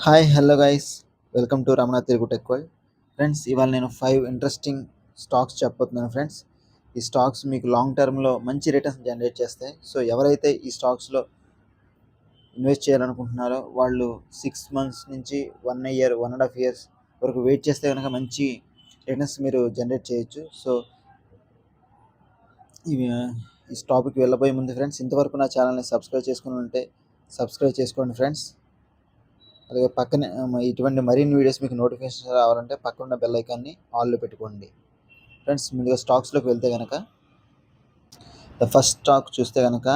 Hi hello guys, welcome to Ramana Telugu tech world. Friends, ఇవాళ నేను 5 interesting stocks చెప్పబోతున్నాను friends. ఈ స్టాక్స్ మీకు లాంగ్ టర్మ్లో మంచి రిటర్న్స్ జనరేట్ చేస్తాయి. సో ఎవరైతే ఈ స్టాక్స్లో ఇన్వెస్ట్ చేయాలనుకుంటున్నారో వాళ్ళు 6 మంత్స్ నుంచి 1 ఇయర్ 1.5 ఇయర్స్ వరకు వెయిట్ చేస్తే కనుక మంచి రిటర్న్స్ మీరు జనరేట్ చేయొచ్చు. సో ఇవి ఈ టాపిక్ వెళ్ళబోయే ముందు ఫ్రెండ్స్, ఇంతవరకు నా ఛానల్ని సబ్స్క్రైబ్ చేసుకుని ఉంటే సబ్స్క్రైబ్ చేసుకోండి ఫ్రెండ్స్. అలాగే పక్కనే ఇటువంటి మరిన్ని వీడియోస్ మీకు నోటిఫికేషన్ రావాలంటే పక్కన బెల్ ఐకాన్ని ఆన్లో పెట్టుకోండి ఫ్రెండ్స్. ముందుగా స్టాక్స్లోకి వెళ్తే కనుక ద ఫస్ట్ స్టాక్ చూస్తే కనుక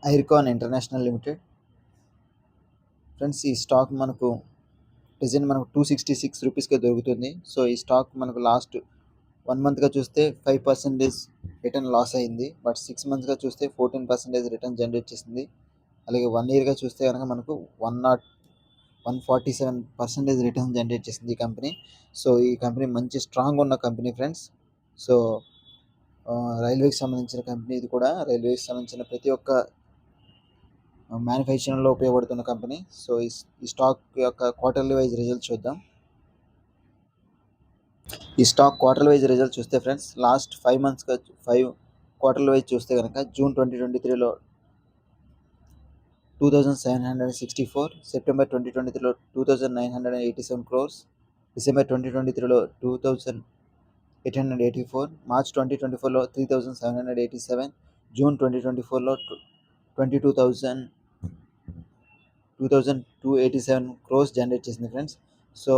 ఐర్కాన్ ఇంటర్నేషనల్ లిమిటెడ్. ఫ్రెండ్స్, ఈ స్టాక్ మనకు ప్రెజెంట్ మనకు 266 రూపీస్కే దొరుకుతుంది. సో ఈ స్టాక్ మనకు లాస్ట్ 1 మంత్గా చూస్తే 5% రిటర్న్ లాస్ అయింది. బట్ 6 మంత్స్గా చూస్తే 14% రిటర్న్ జనరేట్ చేసింది. అలాగే 1 ఇయర్గా చూస్తే కనుక మనకు 147% రిటర్న్ జనరేట్ చేసింది ఈ కంపెనీ. సో ఈ కంపెనీ మంచి స్ట్రాంగ్ ఉన్న కంపెనీ ఫ్రెండ్స్. సో రైల్వేకి సంబంధించిన కంపెనీ ఇది కూడా. రైల్వేకి సంబంధించిన ప్రతి ఒక్క మ్యానుఫ్యాక్చరింగ్లో ఉపయోగపడుతున్న కంపెనీ. సో ఈ స్టాక్ యొక్క క్వార్టర్లీ వైజ్ రిజల్ట్ చూద్దాం. ఈ స్టాక్ క్వార్టర్ వైజ్ రిజల్ట్ చూస్తే ఫ్రెండ్స్, లాస్ట్ 5 మంత్స్గా 5 క్వార్టర్లీ వైజ్ చూస్తే కనుక జూన్ 2023లో 2,764, సెప్టెంబర్ 2023లో 2,987 crores, డిసెంబర్ 2023లో 2,884, మార్చ్ 2024లో 3,787, జూన్ 2024లో 2,287 crores జనరేట్ చేసింది friends. So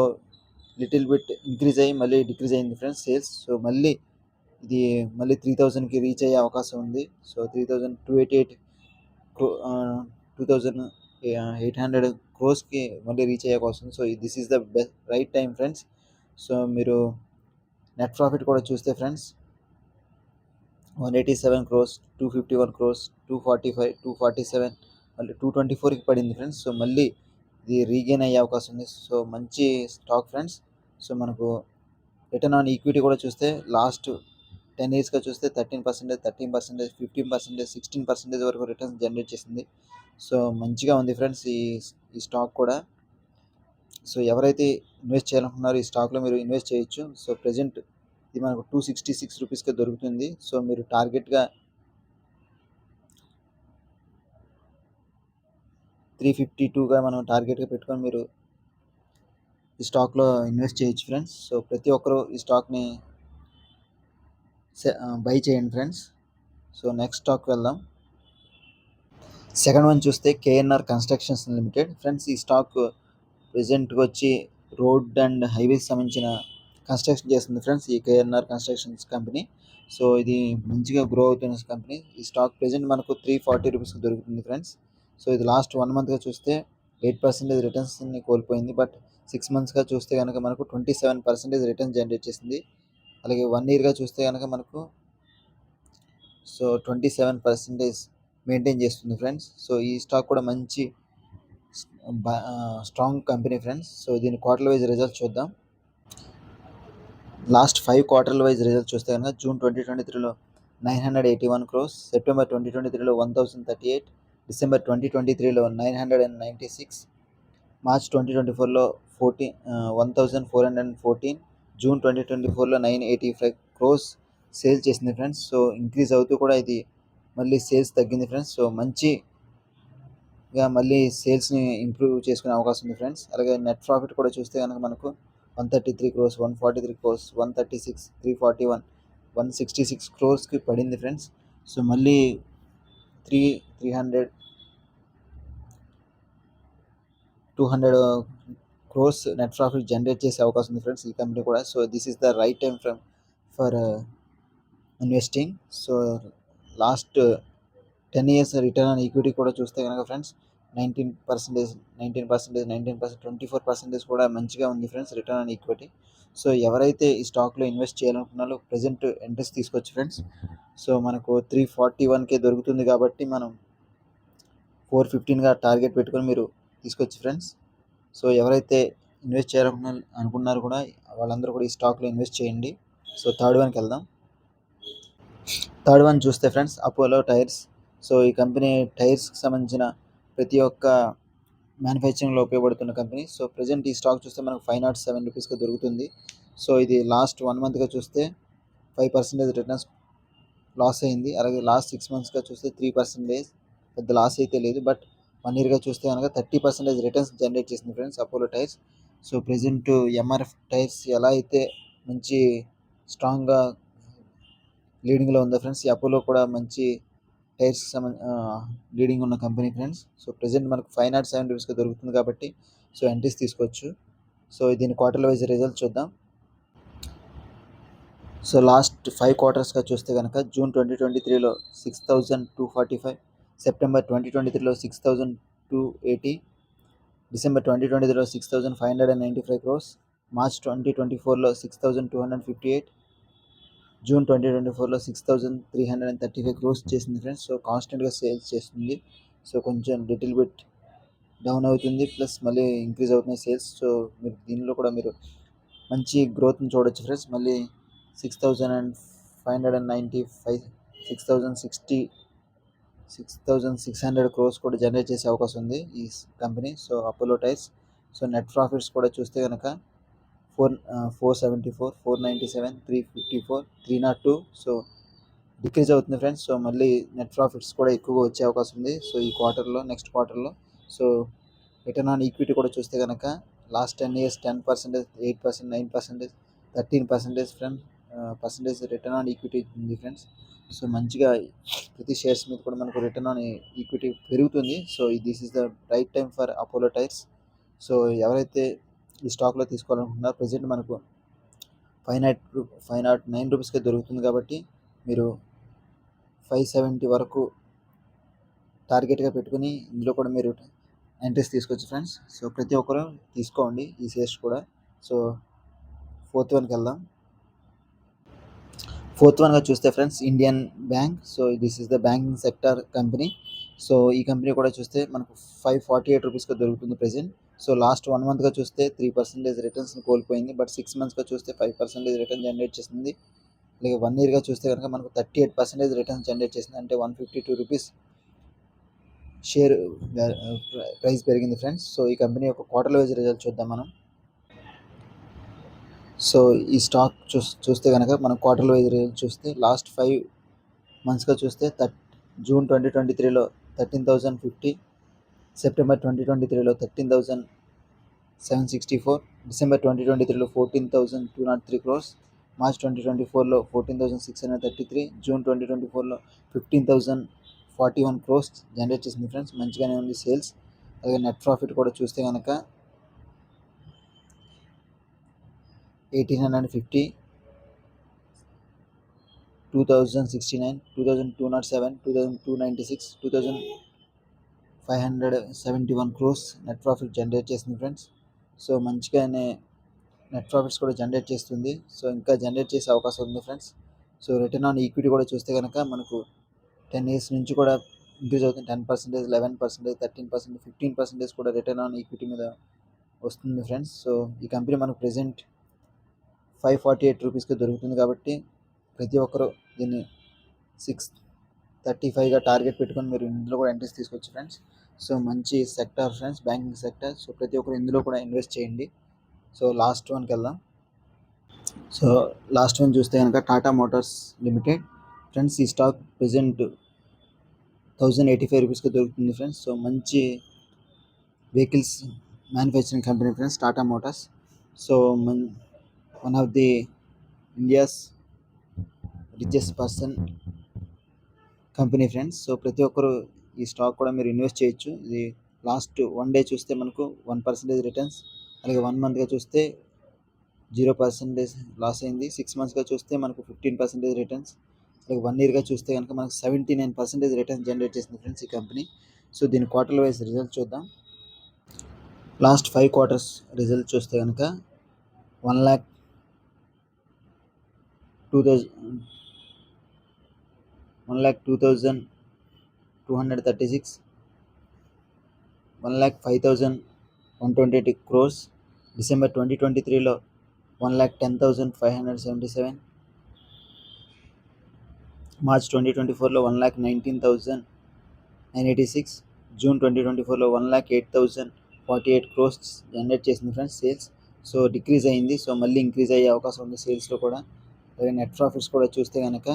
little bit increase అయ్యి మళ్ళీ డిక్రీజ్ అయింది ఫ్రెండ్స్ సేల్స్. సో మళ్ళీ ఇది మళ్ళీ 3,000కి రీచ్ అయ్యే అవకాశం ఉంది. సో 3,288 2,800 crores మళ్ళీ రీచ్ అయ్యే అవకాశం ఉంది. So this is the best right time friends. So మీరు నెట్ ప్రాఫిట్ కూడా చూస్తే ఫ్రెండ్స్, 187 crores, 251 crores, 245, 247, మళ్ళీ 224కి పడింది ఫ్రెండ్స్. సో మళ్ళీ ఇది రీగెయిన్ అయ్యే అవకాశం ఉంది. సో మంచి స్టాక్ ఫ్రెండ్స్. సో మనకు రిటర్న్ ఆన్ ఈక్విటీ కూడా చూస్తే లాస్ట్ 10 yearsగా చూస్తే 13%, 13%, 15%, 16% వరకు రిటర్న్స్ జనరేట్ చేసింది. సో మంచిగా ఉంది ఫ్రెండ్స్ ఈ స్టాక్ కూడా. సో ఎవరైతే ఇన్వెస్ట్ చేయాలనుకున్నారో ఈ స్టాక్లో మీరు ఇన్వెస్ట్ చేయొచ్చు. సో ప్రెజెంట్ ఇది మనకు 266 రూపీస్కే దొరుకుతుంది. సో మీరు టార్గెట్గా 352గా మనం టార్గెట్గా పెట్టుకొని మీరు ఈ స్టాక్లో ఇన్వెస్ట్ చేయొచ్చు ఫ్రెండ్స్. సో ప్రతి ఒక్కరూ ఈ స్టాక్ని బై చేయండి ఫ్రెండ్స్. సో నెక్స్ట్ స్టాక్ వెళ్దాం. సెకండ్ వన్ చూస్తే కేఎన్ఆర్ కన్స్ట్రక్షన్స్ లిమిటెడ్. ఫ్రెండ్స్, ఈ స్టాక్ ప్రెజెంట్గా వచ్చి రోడ్ అండ్ హైవేస్ సంబంధించిన కన్స్ట్రక్షన్ చేస్తుంది ఫ్రెండ్స్, ఈ కేఎన్ఆర్ కన్స్ట్రక్షన్స్ కంపెనీ. సో ఇది మంచిగా గ్రో అవుతున్న కంపెనీ. ఈ స్టాక్ ప్రెజెంట్ మనకు 340 రూపీస్కి దొరుకుతుంది ఫ్రెండ్స్. సో ఇది లాస్ట్ 1 మంత్గా చూస్తే 8% రిటర్న్స్ని కోల్పోయింది. బట్ 6 మంత్స్గా చూస్తే కనుక మనకు 27% రిటర్న్స్ జనరేట్ చేసింది. అలాగే 1 ఇయర్గా చూస్తే కనుక మనకు 27% మెయింటైన్ చేస్తుంది ఫ్రెండ్స్. సో ఈ స్టాక్ కూడా మంచి స్ట్రాంగ్ కంపెనీ ఫ్రెండ్స్. సో దీని క్వార్టర్ వైజ్ రిజల్ట్ చూద్దాం. లాస్ట్ 5 క్వార్టర్ల వైజ్ రిజల్ట్ చూస్తే కనుక జూన్ 2023లో 981 crores, సెప్టెంబర్ 2023లో 1,038, డిసెంబర్ 2023లో 996, మార్చ్ 2024లో 1,414, జూన్ 2024లో 985 crores సేల్ చేసింది ఫ్రెండ్స్. సో ఇంక్రీజ్ అవుతూ కూడా ఇది మళ్ళీ సేల్స్ తగ్గింది ఫ్రెండ్స్. సో మంచిగా మళ్ళీ సేల్స్ని ఇంప్రూవ్ చేసుకునే అవకాశం ఉంది ఫ్రెండ్స్. అలాగే నెట్ ప్రాఫిట్ కూడా చూస్తే కనుక మనకు 133 crores, 143 crores, 136, 341, 166 crores పడింది ఫ్రెండ్స్. సో మళ్ళీ 300 200 crores నెట్ ప్రాఫిట్ జనరేట్ చేసే అవకాశం ఉంది ఫ్రెండ్స్ ఈ కంపెనీ కూడా. So this is the right time for investing. So last 10 years return on equity కూడా చూస్తే కనుక ఫ్రెండ్స్ 19%, 24% కూడా మంచిగా ఉంది friends return on equity. So ఎవరైతే ఈ స్టాక్లో ఇన్వెస్ట్ చేయాలనుకున్నారో ప్రెజెంట్ ఎంట్రెస్ట్ తీసుకోవచ్చు ఫ్రెండ్స్. సో మనకు 341కే దొరుకుతుంది కాబట్టి మనం 415గా టార్గెట్ పెట్టుకొని మీరు తీసుకోవచ్చు ఫ్రెండ్స్. సో ఎవరైతే ఇన్వెస్ట్ చేయాలనుకున్నారో కూడా వాళ్ళందరూ కూడా ఈ స్టాక్లో ఇన్వెస్ట్ చేయండి. సో థర్డ్ వన్కి వెళ్దాం. థర్డ్ వన్ చూస్తే ఫ్రెండ్స్, అపోలో టైర్స్. సో ఈ కంపెనీ టైర్స్కి సంబంధించిన ప్రతి ఒక్క మ్యానుఫ్యాక్చరింగ్లో ఉపయోగపడుతున్న కంపెనీ. సో ప్రజెంట్ ఈ స్టాక్ చూస్తే మనకు 507 రూపీస్కి దొరుకుతుంది. సో ఇది లాస్ట్ 1 మంత్గా చూస్తే 5% రిటర్న్స్ లాస్ అయింది. అలాగే లాస్ట్ 6 మంత్స్గా చూస్తే 3% పెద్ద లాస్ అయితే లేదు. బట్ 1 ఇయర్గా చూస్తే కనుక 30% రిటర్న్స్ జనరేట్ చేసింది friends Apollo tyres. So present MRF tyres ఎలా అయితే మంచి స్ట్రాంగ్గా లీడింగ్లో ఉందో ఫ్రెండ్స్, ఈ అపోలో కూడా మంచి టైర్స్ లీడింగ్ ఉన్న కంపెనీ ఫ్రెండ్స్. సో ప్రజెంట్ మనకు 507 రూపీస్కి దొరుకుతుంది కాబట్టి సో ఎంట్రీస్ తీసుకోవచ్చు. సో దీని క్వార్టర్ వైజ్ రిజల్ట్ చూద్దాం. సో లాస్ట్ 5 క్వార్టర్స్గా చూస్తే కనుక జూన్ 2023లో 6,245, సెప్టెంబర్ 2023లో 6,280, డిసెంబర్ 2023లో 6,595 క్రోర్స్, మార్చ్ 2024లో 6,258, జూన్ 2024లో 6,335 క్రోర్స్ చేసింది ఫ్రెండ్స్. సో కాన్స్టెంట్గా సేల్స్ చేస్తుంది. సో కొంచెం లిటిల్ బిట్ డౌన్ అవుతుంది, ప్లస్ మళ్ళీ ఇంక్రీజ్ అవుతున్నాయి సేల్స్. సో మీరు దీనిలో కూడా మీరు మంచి గ్రోత్ని చూడొచ్చు ఫ్రెండ్స్. మళ్ళీ 6,595, 6,600 క్రోర్స్ కూడా జనరేట్ చేసే అవకాశం ఉంది ఈ company. So Apollo tyres. So net profits కూడా చూస్తే కనుక 474, 497, 354, 302. సో డిక్రీజ్ అవుతుంది ఫ్రెండ్స్. సో మళ్ళీ నెట్ ప్రాఫిట్స్ కూడా ఎక్కువగా వచ్చే అవకాశం ఉంది సో ఈ క్వార్టర్లో, నెక్స్ట్ క్వార్టర్లో. సో రిటర్న్ ఆన్ ఈక్విటీ కూడా చూస్తే కనుక last 10 years 10%, 8%, 9%, 13% percentage return on equity ఉంది ఫ్రెండ్స్. సో మంచిగా ప్రతి షేర్స్ మీద కూడా మనకు రిటర్న్ ఆన్ ఈక్విటీ పెరుగుతుంది. So this is the right time for Apollo tyres. So ఎవరైతే ఈ స్టాక్లో తీసుకోవాలనుకుంటున్నారో ప్రజెంట్ మనకు 509 రూపీస్కే దొరుకుతుంది కాబట్టి మీరు 570 వరకు టార్గెట్గా పెట్టుకుని ఇందులో కూడా మీరు ఎంట్రీస్ తీసుకోవచ్చు ఫ్రెండ్స్. సో ప్రతి ఒక్కరు తీసుకోండి ఈ షేర్స్ కూడా. సో ఫోర్త్ వన్కి వెళ్దాం. ఫోర్త్ వన్గా చూస్తే friends Indian bank. So this is the banking sector company. So ఈ కంపెనీ కూడా చూస్తే మనకు 548 రూపీస్కి దొరుకుతుంది ప్రజెంట్. సో లాస్ట్ 1 మంత్గా చూస్తే 3% రిటర్న్స్ని కోల్పోయింది. బట్ 6 మంత్స్గా చూస్తే 5% రిటర్న్ జనరేట్ చేసింది. అలాగే 1 ఇయర్గా చూస్తే కనుక మనకు 38% రిటర్న్స్ జనరేట్ చేసింది. అంటే 152 రూపీస్ షేర్ ప్రైస్ పెరిగింది ఫ్రెండ్స్. సో ఈ కంపెనీ యొక్క క్వార్టర్ వైజ్ రిజల్ట్ చూద్దాం మనం. సో ఈ స్టాక్ చూస్తే కనుక మనం క్వార్టర్ వైజ్ రిజల్ట్ చూస్తే లాస్ట్ 5 మంత్స్గా చూస్తే జూన్ 2023లో 13,050, సెప్టెంబర్ 2023లో 13,764, డిసెంబర్ 2023లో 14,203 క్రోర్స్, మార్చ్ 2024లో 14,633, జూన్ 2024లో 15,041 క్రోర్స్ జనరేట్ చేసింది ఫ్రెండ్స్. మంచిగానే ఉంది సేల్స్. అలాగే నెట్ ప్రాఫిట్ కూడా చూస్తే కనుక 1,850, 2,069, 2,207, 2,296, 2,571 క్రోర్స్ నెట్ ప్రాఫిట్ జనరేట్ చేస్తుంది ఫ్రెండ్స్. సో మంచిగానే నెట్ ప్రాఫిట్స్ కూడా జనరేట్ చేస్తుంది. సో ఇంకా జనరేట్ చేసే అవకాశం ఉంది friends. So return on equity కూడా చూస్తే కనుక మనకు 10 years నుంచి కూడా ఇంక్రీజ్ అవుతుంది. 10%, 11%, 13%, 15% కూడా రిటర్న్ ఆన్ ఈక్విటీ మీద వస్తుంది ఫ్రెండ్స్. సో ఈ కంపెనీ మనకు ప్రెజెంట్ 548 రూపీస్కి దొరుకుతుంది కాబట్టి ప్రతి ఒక్కరు దీన్ని 635గా టార్గెట్ పెట్టుకొని మీరు ఇందులో కూడా ఎంట్రీస్ తీసుకోవచ్చు ఫ్రెండ్స్. సో మంచి sector friends, banking sector. So ప్రతి ఒక్కరు ఇందులో కూడా ఇన్వెస్ట్ చేయండి. సో లాస్ట్ వన్కి వెళ్దాం. సో లాస్ట్ వన్ చూస్తే కనుక టాటా మోటార్స్ లిమిటెడ్ ఫ్రెండ్స్. ఈ స్టాక్ ప్రెజెంట్ 1,085 రూపీస్కి దొరుకుతుంది ఫ్రెండ్స్. సో మంచి vehicles manufacturing company friends Tata Motors. So one of the India's richest person company friends. So ప్రతి ఒక్కరు ఈ స్టాక్ కూడా మీరు ఇన్వెస్ట్ చేయొచ్చు. ఇది లాస్ట్ 1 day చూస్తే మనకు 1% రిటర్న్స్, అలాగే 1 monthగా చూస్తే 0% లాస్ అయింది. 6 monthsగా చూస్తే మనకు 15% రిటర్న్స్, అలాగే 1 yearగా చూస్తే కనుక మనకు 79% రిటర్న్స్ జనరేట్ చేసింది ఫ్రెండ్స్ ఈ కంపెనీ. సో దీని క్వార్టర్ వైజ్ రిజల్ట్ చూద్దాం. లాస్ట్ 5 quarters రిజల్ట్ చూస్తే కనుక 1,02,236, 1,05,128 crores, డిసెంబర్ 2023లో 1,10,577, మార్చ్ 2024లో 1,19,986, జూన్ 2024లో 1,08,140, 48 crores జనరేట్ చేసింది ఫ్రెండ్స్ సేల్స్. సో డిక్రీజ్ అయింది. సో మళ్ళీ ఇంక్రీజ్ అయ్యే అవకాశం ఉంది సేల్స్లో కూడా. అలాగే నెట్ ప్రాఫిట్స్ కూడా చూస్తే కనుక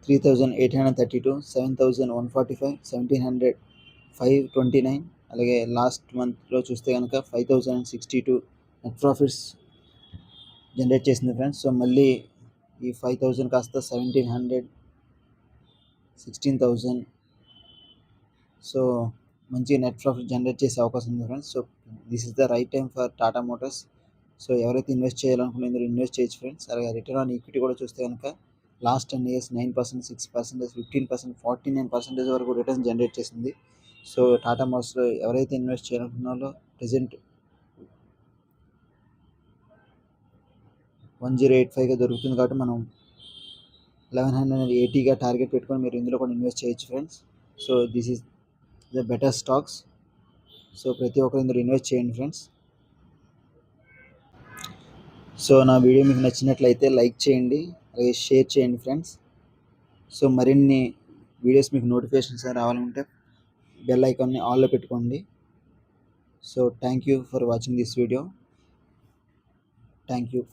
3,832, 7,145, 1,700, 529. అలాగే లాస్ట్ మంత్లో చూస్తే కనుక 5,062 నెట్ ప్రాఫిట్స్ జనరేట్ చేసింది ఫ్రెండ్స్. సో మళ్ళీ ఈ 5,000 కాస్త 1,700, 16,000. సో మంచి నెట్ ప్రాఫిట్ జనరేట్ చేసే అవకాశం ఉంది friends. So this is the right time for Tata Motors. So ఎవరైతే ఇన్వెస్ట్ చేయాలనుకున్న ఇందులో ఇన్వెస్ట్ చేయొచ్చు ఫ్రెండ్స్. అలాగే రిటర్న్ ఆన్ ఈక్విటీ కూడా చూస్తే కనుక లాస్ట్ 10 years 9%, 6%, 15%, 49% వరకు రిటర్న్ జనరేట్ చేసింది. సో టాటా మోటార్స్లో ఎవరైతే ఇన్వెస్ట్ చేయాలనుకున్నారో ప్రెజెంట్ 1085గా దొరుకుతుంది కాబట్టి మనం 1180గా టార్గెట్ పెట్టుకొని మీరు ఇందులో కూడా ఇన్వెస్ట్ చేయొచ్చు friends. So this is the better stocks. So ప్రతి ఒక్కరు ఇందులో ఇన్వెస్ట్ చేయండి ఫ్రెండ్స్. సో నా వీడియో మీకు నచ్చినట్లయితే లైక్ చేయండి, అలాగే షేర్ చేయండి ఫ్రెండ్స్. సో మరిన్ని వీడియోస్ మీకు నోటిఫికేషన్స్ రావాలంటే బెల్ ఐకాన్ని ఆన్లో పెట్టుకోండి. So thank you for watching this video. Thank you.